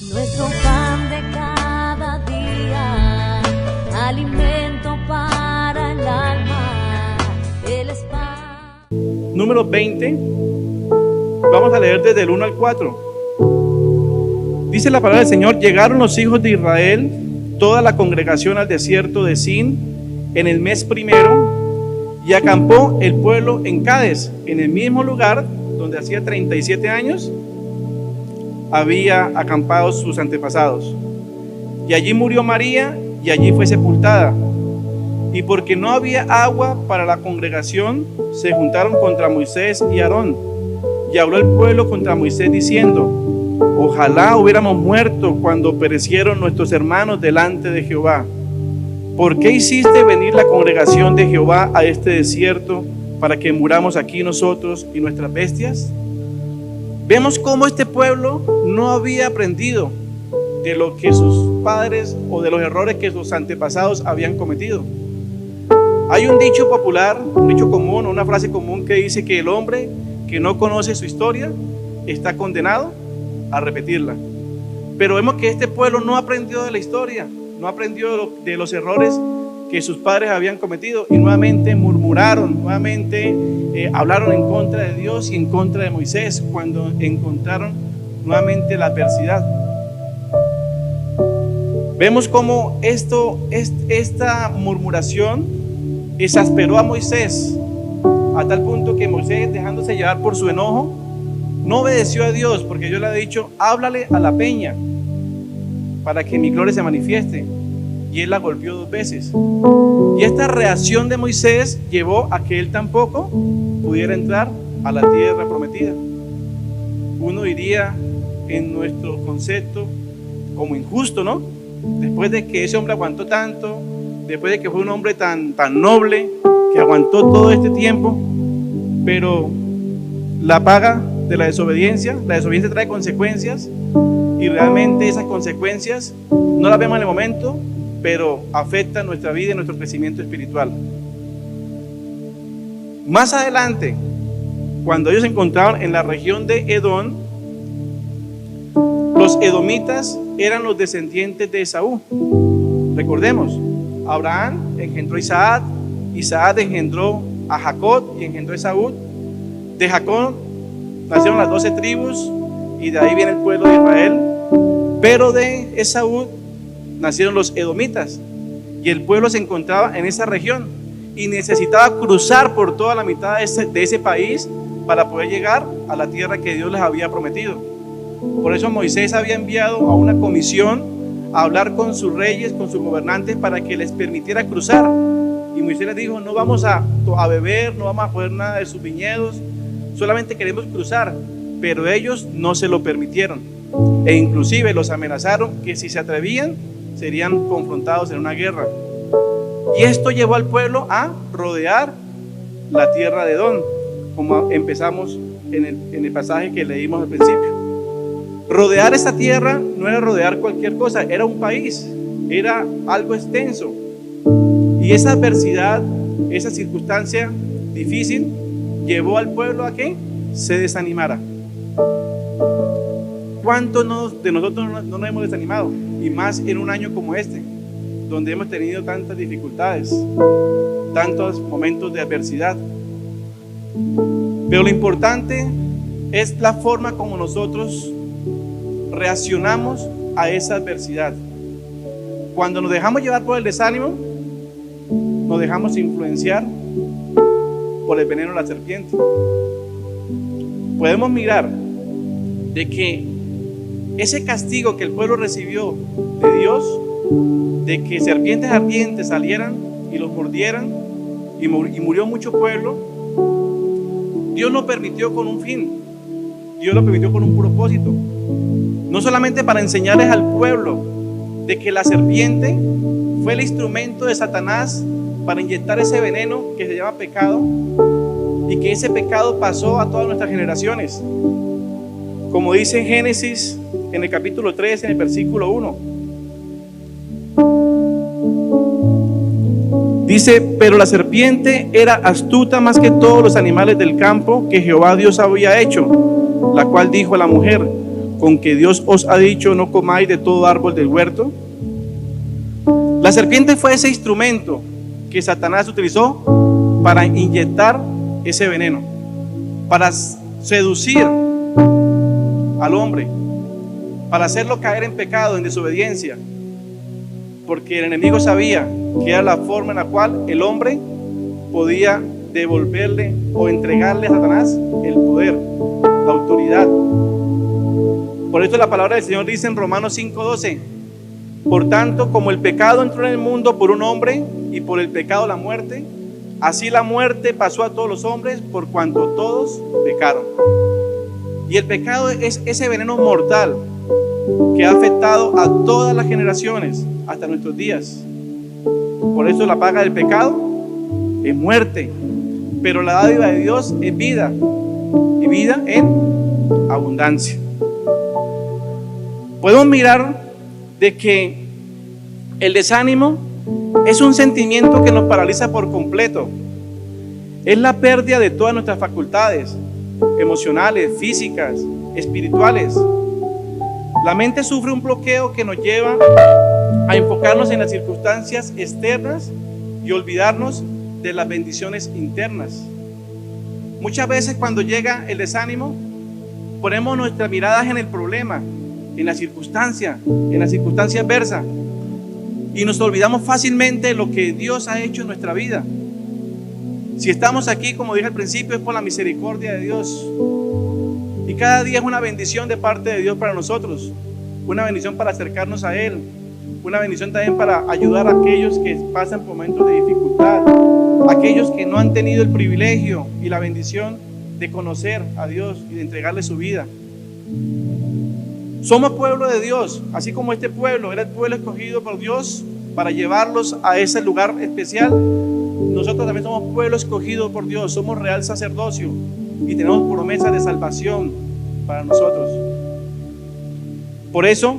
Nuestro pan de cada día, alimento para el alma, Él es pan. Número 20, vamos a leer desde el 1 al 4. Dice la palabra del Señor: llegaron los hijos de Israel, toda la congregación, al desierto de Sin en el mes primero, y acampó el pueblo en Cades, en el mismo lugar donde hacía 37 años había acampado sus antepasados. Y allí murió María, y allí fue sepultada. Y porque no había agua para la congregación, se juntaron contra Moisés y Aarón. Y habló el pueblo contra Moisés diciendo: ojalá hubiéramos muerto cuando perecieron nuestros hermanos delante de Jehová. ¿Por qué hiciste venir la congregación de Jehová a este desierto para que muramos aquí nosotros y nuestras bestias? Vemos cómo este pueblo no había aprendido de lo que sus padres o de los errores que sus antepasados habían cometido. Hay un dicho popular, un dicho común, una frase común que dice que el hombre que no conoce su historia está condenado a repetirla. Pero vemos que este pueblo no aprendió de la historia, no aprendió de los errores que sus padres habían cometido, y nuevamente murmuraron, nuevamente hablaron en contra de Dios y en contra de Moisés cuando encontraron nuevamente la adversidad. Vemos cómo esta murmuración exasperó a Moisés a tal punto que Moisés, dejándose llevar por su enojo, no obedeció a Dios, porque Dios le ha dicho: háblale a la peña para que mi gloria se manifieste. Y él la golpeó 2 veces. Y esta reacción de Moisés llevó a que él tampoco pudiera entrar a la tierra prometida. Uno diría en nuestro concepto como injusto, ¿no? Después de que ese hombre aguantó tanto, después de que fue un hombre tan noble, que aguantó todo este tiempo, pero la paga de la desobediencia trae consecuencias, y realmente esas consecuencias no las vemos en el momento, pero afecta nuestra vida y nuestro crecimiento espiritual. Más adelante, cuando ellos se encontraban en la región de Edom, los edomitas eran los descendientes de Esaú. Recordemos, Abraham engendró a Isaac, Isaac engendró a Jacob y engendró a Esaú. De Jacob nacieron las 12 tribus y de ahí viene el pueblo de Israel. Pero de Esaú nacieron los edomitas, y el pueblo se encontraba en esa región y necesitaba cruzar por toda la mitad de ese país para poder llegar a la tierra que Dios les había prometido. Por eso Moisés había enviado a una comisión a hablar con sus reyes, con sus gobernantes, para que les permitiera cruzar. Y Moisés les dijo: no vamos a beber, no vamos a coger nada de sus viñedos, solamente queremos cruzar. Pero ellos no se lo permitieron, e inclusive los amenazaron que si se atrevían serían confrontados en una guerra. Y esto llevó al pueblo a rodear la tierra de Edom, como empezamos en el pasaje que leímos al principio. Rodear esta tierra no era rodear cualquier cosa, era un país, era algo extenso. Y esa adversidad, esa circunstancia difícil, llevó al pueblo a que se desanimara. ¿Cuántos de nosotros no nos hemos desanimado? Y más en un año como este, donde hemos tenido tantas dificultades, tantos momentos de adversidad. Pero lo importante es la forma como nosotros reaccionamos a esa adversidad. Cuando nos dejamos llevar por el desánimo, nos dejamos influenciar por el veneno de la serpiente. Podemos mirar de que ese castigo que el pueblo recibió de Dios, de que serpientes ardientes salieran y los mordieran, y murió mucho pueblo, Dios lo permitió con un fin, Dios lo permitió con un propósito. No solamente para enseñarles al pueblo de que la serpiente fue el instrumento de Satanás para inyectar ese veneno que se llama pecado, y que ese pecado pasó a todas nuestras generaciones. Como dice en Génesis, en el capítulo 3, en el versículo 1. Dice: pero la serpiente era astuta más que todos los animales del campo que Jehová Dios había hecho, la cual dijo a la mujer: con que Dios os ha dicho no comáis de todo árbol del huerto? La serpiente fue ese instrumento que Satanás utilizó para inyectar ese veneno, para seducir al hombre, para hacerlo caer en pecado, en desobediencia, porque el enemigo sabía que era la forma en la cual el hombre podía devolverle o entregarle a Satanás el poder, la autoridad. Por eso la palabra del Señor dice en Romanos 5:12: por tanto, como el pecado entró en el mundo por un hombre, y por el pecado la muerte, así la muerte pasó a todos los hombres por cuanto todos pecaron. Y el pecado es ese veneno mortal que ha afectado a todas las generaciones hasta nuestros días. Por eso la paga del pecado es muerte, pero la dádiva de Dios es vida, y vida en abundancia. Podemos mirar de que el desánimo es un sentimiento que nos paraliza por completo. Es la pérdida de todas nuestras facultades emocionales, físicas, espirituales. La mente sufre un bloqueo que nos lleva a enfocarnos en las circunstancias externas y olvidarnos de las bendiciones internas. Muchas veces cuando llega el desánimo, ponemos nuestras miradas en el problema, en la circunstancia adversa, y nos olvidamos fácilmente de lo que Dios ha hecho en nuestra vida. Si estamos aquí, como dije al principio, es por la misericordia de Dios, y cada día es una bendición de parte de Dios para nosotros, una bendición para acercarnos a Él, una bendición también para ayudar a aquellos que pasan por momentos de dificultad, aquellos que no han tenido el privilegio y la bendición de conocer a Dios y de entregarle su vida. Somos pueblo de Dios, así como este pueblo era el pueblo escogido por Dios para llevarlos a ese lugar especial. Nosotros también somos pueblo escogido por Dios, somos real sacerdocio y tenemos promesas de salvación para nosotros. Por eso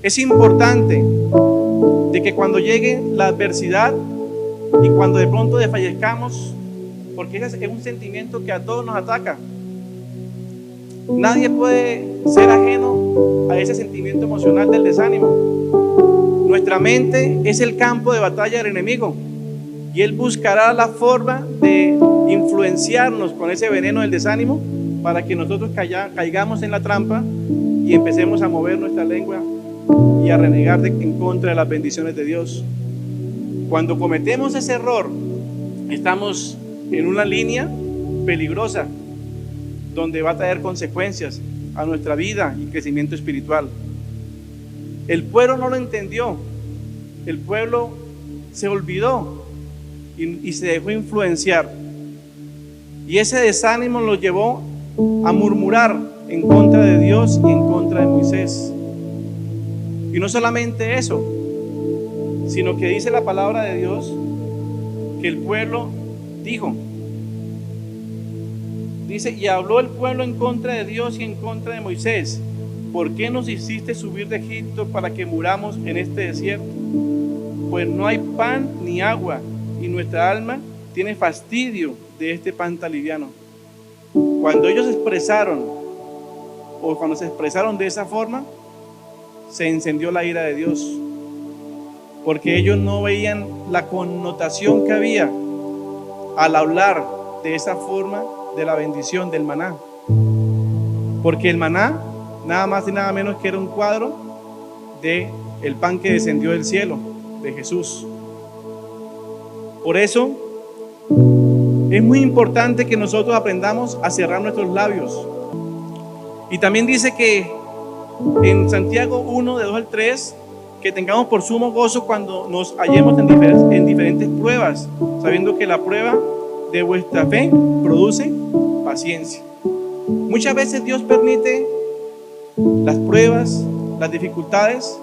es importante de que cuando llegue la adversidad y cuando de pronto desfallezcamos, porque ese es un sentimiento que a todos nos ataca. Nadie puede ser ajeno a ese sentimiento emocional del desánimo. Nuestra mente es el campo de batalla del enemigo y él buscará la forma de influenciarnos con ese veneno del desánimo para que nosotros caigamos en la trampa y empecemos a mover nuestra lengua y a renegar en contra de las bendiciones de Dios. Cuando cometemos ese error, estamos en una línea peligrosa donde va a traer consecuencias a nuestra vida y crecimiento espiritual. El pueblo no lo entendió, el pueblo se olvidó y se dejó influenciar, y ese desánimo lo llevó a murmurar en contra de Dios y en contra de Moisés. Y no solamente eso, sino que dice la palabra de Dios que el pueblo dice, y habló el pueblo en contra de Dios y en contra de Moisés: ¿por qué nos hiciste subir de Egipto para que muramos en este desierto? Pues no hay pan ni agua, y nuestra alma tiene fastidio de este pan tan liviano. Cuando ellos cuando se expresaron de esa forma, se encendió la ira de Dios, porque ellos no veían la connotación que había al hablar de esa forma de la bendición del maná, porque el maná nada más y nada menos que era un cuadro de el pan que descendió del cielo, de Jesús. Por eso es muy importante que nosotros aprendamos a cerrar nuestros labios. Y también dice que en Santiago 1, de 2 al 3, que tengamos por sumo gozo cuando nos hallemos en diferentes pruebas, sabiendo que la prueba de vuestra fe produce paciencia. Muchas veces Dios permite las pruebas, las dificultades,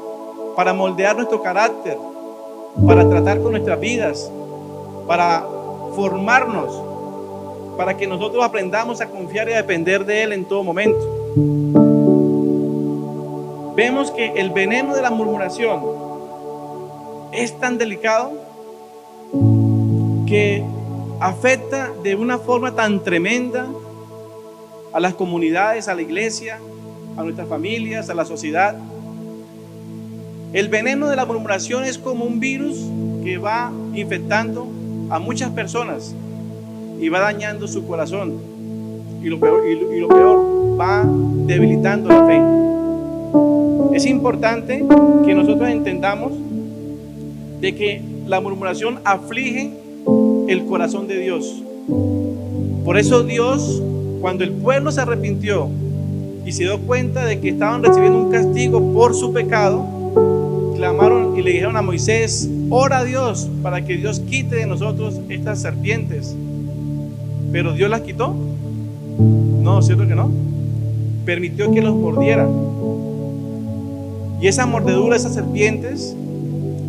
para moldear nuestro carácter, para tratar con nuestras vidas, para formarnos, para que nosotros aprendamos a confiar y a depender de Él en todo momento. Vemos que el veneno de la murmuración es tan delicado que afecta de una forma tan tremenda a las comunidades, a la iglesia, a nuestras familias, a la sociedad. El veneno de la murmuración es como un virus que va infectando a muchas personas y va dañando su corazón. Y lo peor, va debilitando la fe. Es importante que nosotros entendamos de que la murmuración aflige el corazón de Dios. Por eso Dios, cuando el pueblo se arrepintió y se dio cuenta de que estaban recibiendo un castigo por su pecado, clamaron y le dijeron a Moisés: ora a Dios para que Dios quite de nosotros estas serpientes. Pero Dios las quitó. No, ¿cierto que no? Permitió que los mordiera. Y esa mordedura, esas serpientes,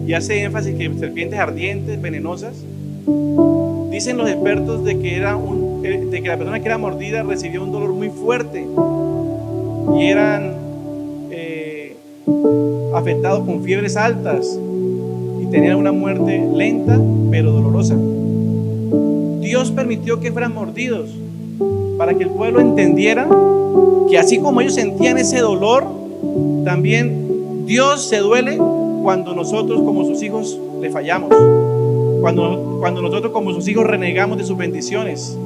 y hace énfasis que serpientes ardientes, venenosas, dicen los expertos de que la persona que era mordida recibía un dolor muy fuerte y eran afectados con fiebres altas y tenían una muerte lenta pero dolorosa. Dios permitió que fueran mordidos para que el pueblo entendiera que así como ellos sentían ese dolor, también Dios se duele cuando nosotros como sus hijos le fallamos, cuando nosotros como sus hijos renegamos de sus bendiciones,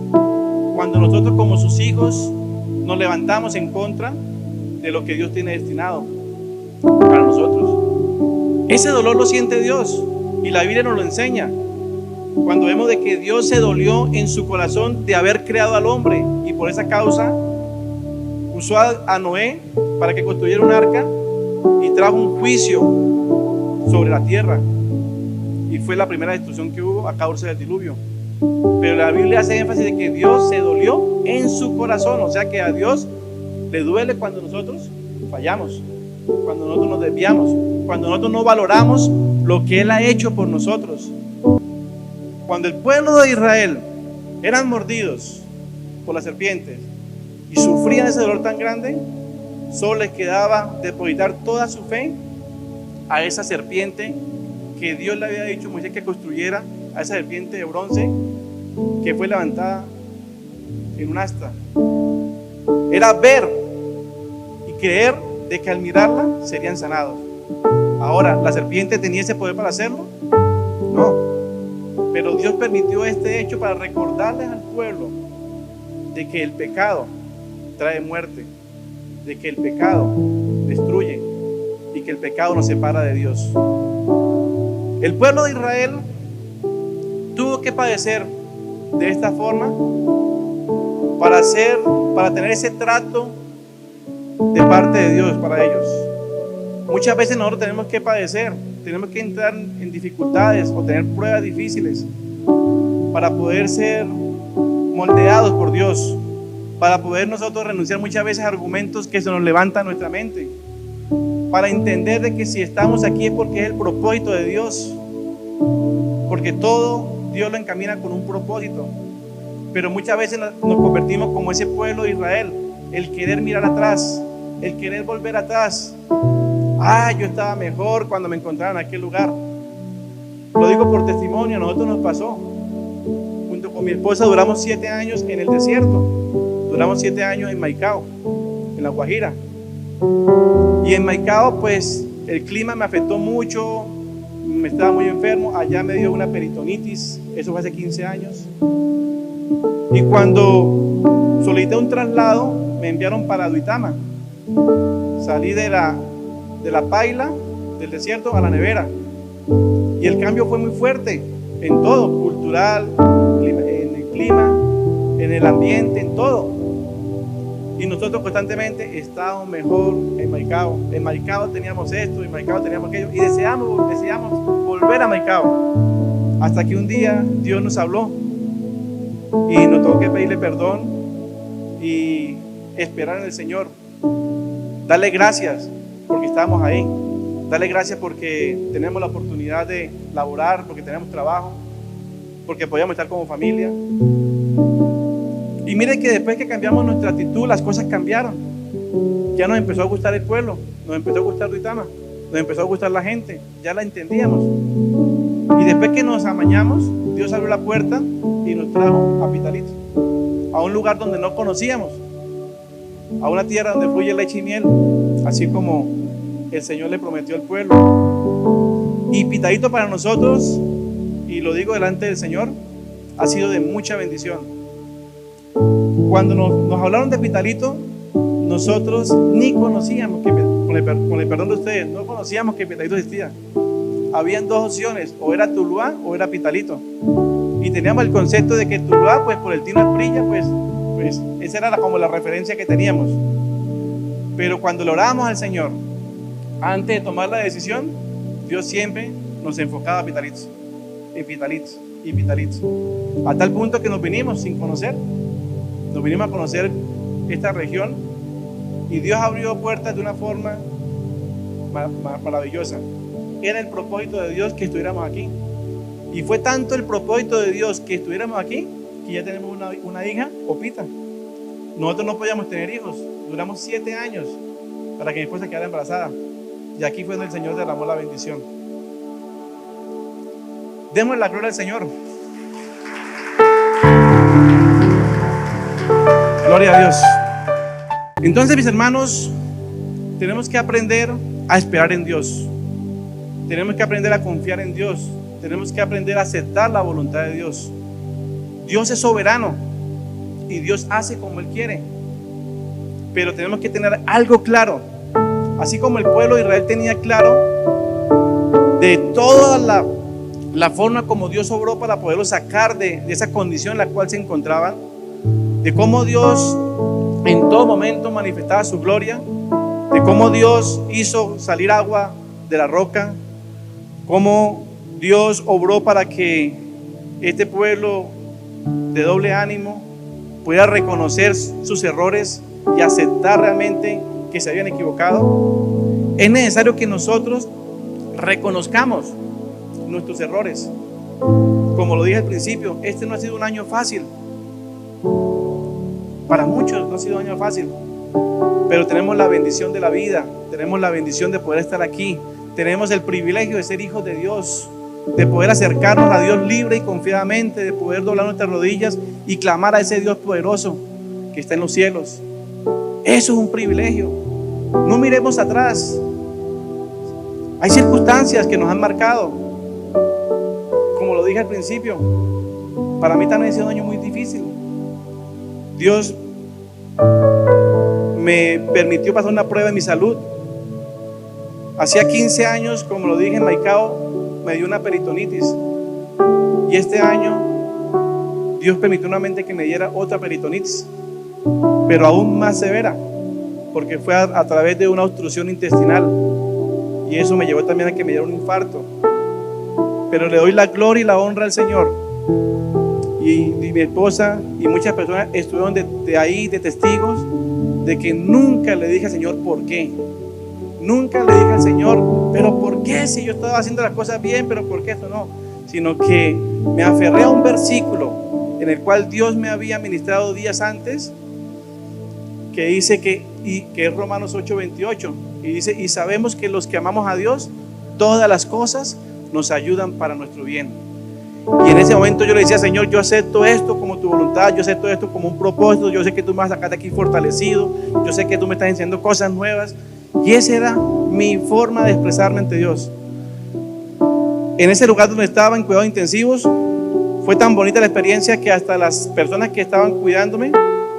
cuando nosotros como sus hijos nos levantamos en contra de lo que Dios tiene destinado para nosotros. Ese dolor lo siente Dios y la Biblia nos lo enseña. Cuando vemos de que Dios se dolió en su corazón de haber creado al hombre y por esa causa usó a Noé para que construyera un arca y trajo un juicio sobre la tierra, y fue la primera destrucción que hubo a causa del diluvio. Pero la Biblia hace énfasis de que Dios se dolió en su corazón, o sea que a Dios le duele cuando nosotros fallamos, cuando nosotros nos desviamos, cuando nosotros no valoramos lo que Él ha hecho por nosotros. Cuando el pueblo de Israel eran mordidos por las serpientes y sufrían ese dolor tan grande, solo les quedaba depositar toda su fe a esa serpiente que Dios le había dicho a Moisés que construyera, a esa serpiente de bronce que fue levantada en un asta. Era ver y creer de que al mirarla serían sanados. Ahora, ¿la serpiente tenía ese poder para hacerlo? No. Pero Dios permitió este hecho para recordarles al pueblo de que el pecado trae muerte, de que el pecado destruye y que el pecado nos separa de Dios. El pueblo de Israel tuvo que padecer de esta forma para tener ese trato de parte de Dios para ellos. Muchas veces nosotros tenemos que padecer, tenemos que entrar en dificultades o tener pruebas difíciles para poder ser moldeados por Dios, para poder nosotros renunciar muchas veces a argumentos que se nos levantan en nuestra mente, para entender de que si estamos aquí es porque es el propósito de Dios, porque todo Dios lo encamina con un propósito. Pero muchas veces nos convertimos como ese pueblo de Israel, el querer mirar atrás, el querer volver atrás. Yo estaba mejor cuando me encontraba en aquel lugar. Lo digo por testimonio, a nosotros nos pasó. Junto con mi esposa duramos 7 años en el desierto. Duramos 7 años en Maicao, en La Guajira. Y en Maicao, pues, el clima me afectó mucho. Me estaba muy enfermo. Allá me dio una peritonitis. Eso fue hace 15 años. Y cuando solicité un traslado, me enviaron para Duitama. Salí de la paila del desierto a la nevera, y el cambio fue muy fuerte en todo, cultural, en el clima, en el ambiente, en todo. Y nosotros constantemente estábamos mejor en Maicao. En Maicao teníamos esto, en Maicao teníamos aquello, y deseamos volver a Maicao, hasta que un día Dios nos habló y nos tuvo que pedirle perdón y esperar en el Señor, darle gracias porque estamos ahí, darle gracias porque tenemos la oportunidad de laborar, porque tenemos trabajo, porque podíamos estar como familia. Y mire que después que cambiamos nuestra actitud, las cosas cambiaron. Ya nos empezó a gustar el pueblo, nos empezó a gustar Duitama, nos empezó a gustar la gente, ya la entendíamos. Y después que nos amañamos, Dios abrió la puerta y nos trajo a Pitalito, a un lugar donde no conocíamos. a una tierra donde fluye leche y miel, así como el Señor le prometió al pueblo. Y Pitalito para nosotros, y lo digo delante del Señor, ha sido de mucha bendición. Cuando nos hablaron de Pitalito, nosotros ni conocíamos que, con el perdón de ustedes, no conocíamos que Pitalito existía. Habían dos opciones, o era Tuluá o era Pitalito. Y teníamos el concepto de que Tuluá, pues por el Tino Asprilla, pues esa era como la referencia que teníamos. Pero cuando le orábamos al Señor, antes de tomar la decisión, Dios siempre nos enfocaba a Pitalitos, en Pitalitos y Pitalitos. A tal punto que nos vinimos sin conocer, nos vinimos a conocer esta región y Dios abrió puertas de una forma maravillosa. Era el propósito de Dios que estuviéramos aquí. Y fue tanto el propósito de Dios que estuviéramos aquí, que ya tenemos una hija, Opita. Nosotros no podíamos tener hijos. Duramos 7 años para que mi esposa quedara embarazada. Y aquí fue donde el Señor derramó la bendición. Démosle la gloria al Señor. Gloria a Dios. Entonces, mis hermanos, tenemos que aprender a esperar en Dios. Tenemos que aprender a confiar en Dios. Tenemos que aprender a aceptar la voluntad de Dios. Dios es soberano y Dios hace como Él quiere. Pero tenemos que tener algo claro. Así como el pueblo de Israel tenía claro de toda la forma como Dios obró para poderlo sacar de esa condición en la cual se encontraban, de cómo Dios en todo momento manifestaba su gloria, de cómo Dios hizo salir agua de la roca, cómo Dios obró para que este pueblo de doble ánimo pudiera reconocer sus errores y aceptar realmente que se habían equivocado. Es necesario que nosotros reconozcamos nuestros errores. Como lo dije al principio, este no ha sido un año fácil. Para muchos no ha sido un año fácil, pero tenemos la bendición de la vida, tenemos la bendición de poder estar aquí, tenemos el privilegio de ser hijos de Dios, de poder acercarnos a Dios libre y confiadamente, de poder doblar nuestras rodillas y clamar a ese Dios poderoso que está en los cielos. Eso es un privilegio. No miremos atrás. Hay circunstancias que nos han marcado. Como lo dije al principio, para mí también ha sido un año muy difícil. Dios me permitió pasar una prueba de mi salud. Hacía 15 años, como lo dije en Maicao, me dio una peritonitis. Y este año Dios permitió nuevamente que me diera otra peritonitis, pero aún más severa, porque fue a través de una obstrucción intestinal. Y eso me llevó también a que me diera un infarto. Pero le doy la gloria y la honra al Señor. Y mi esposa y muchas personas estuvieron de ahí, de testigos, de que nunca le dije al Señor por qué. Nunca le dije al Señor, pero ¿por qué? Si yo estaba haciendo las cosas bien, pero ¿por qué esto no? Sino que me aferré a un versículo en el cual Dios me había ministrado días antes, que dice que es Romanos 8:28, y dice: y sabemos que los que amamos a Dios, todas las cosas nos ayudan para nuestro bien. Y en ese momento yo le decía: Señor, yo acepto esto como tu voluntad, yo acepto esto como un propósito, yo sé que tú me vas a sacar de aquí fortalecido, yo sé que tú me estás enseñando cosas nuevas. Y esa era mi forma de expresarme ante Dios. En ese lugar donde estaba en cuidados intensivos, fue tan bonita la experiencia que hasta las personas que estaban cuidándome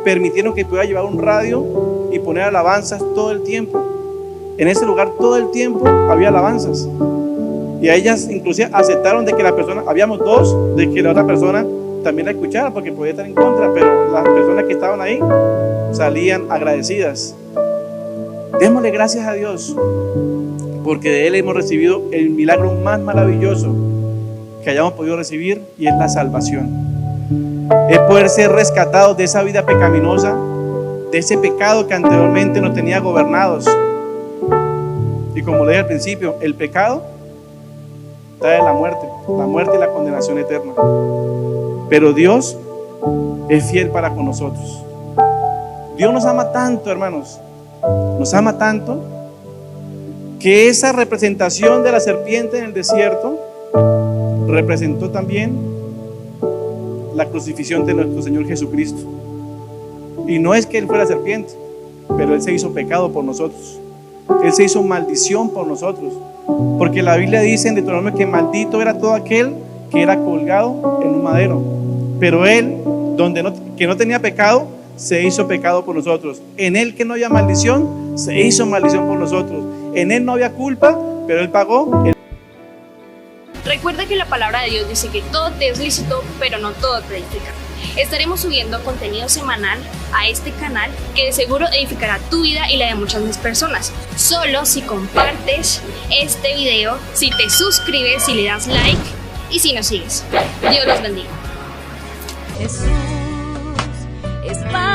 permitieron que pudiera llevar un radio y poner alabanzas todo el tiempo. En ese lugar todo el tiempo había alabanzas. Y a ellas inclusive aceptaron de que la persona, habíamos dos, de que la otra persona también la escuchara, porque podía estar en contra, pero las personas que estaban ahí salían agradecidas. Démosle gracias a Dios, porque de Él hemos recibido el milagro más maravilloso que hayamos podido recibir, y es la salvación. Es poder ser rescatados de esa vida pecaminosa, de ese pecado que anteriormente nos tenía gobernados. Y como le dije al principio, el pecado trae la muerte y la condenación eterna. Pero Dios es fiel para con nosotros. Dios nos ama tanto, hermanos, nos ama tanto, que esa representación de la serpiente en el desierto representó también la crucifixión de nuestro Señor Jesucristo. Y no es que Él fuera serpiente, pero Él se hizo pecado por nosotros. Él se hizo maldición por nosotros. Porque la Biblia dice en Deuteronomio que maldito era todo aquel que era colgado en un madero. Pero Él, que no tenía pecado, se hizo pecado por nosotros. En Él que no había maldición, se hizo maldición por nosotros. En Él no había culpa, pero Él pagó. Recuerda que la palabra de Dios dice que todo te es lícito, pero no todo te edifica. Estaremos subiendo contenido semanal a este canal que de seguro edificará tu vida y la de muchas más personas. Solo si compartes este video, si te suscribes, si le das like y si nos sigues. Dios los bendiga. Jesús es para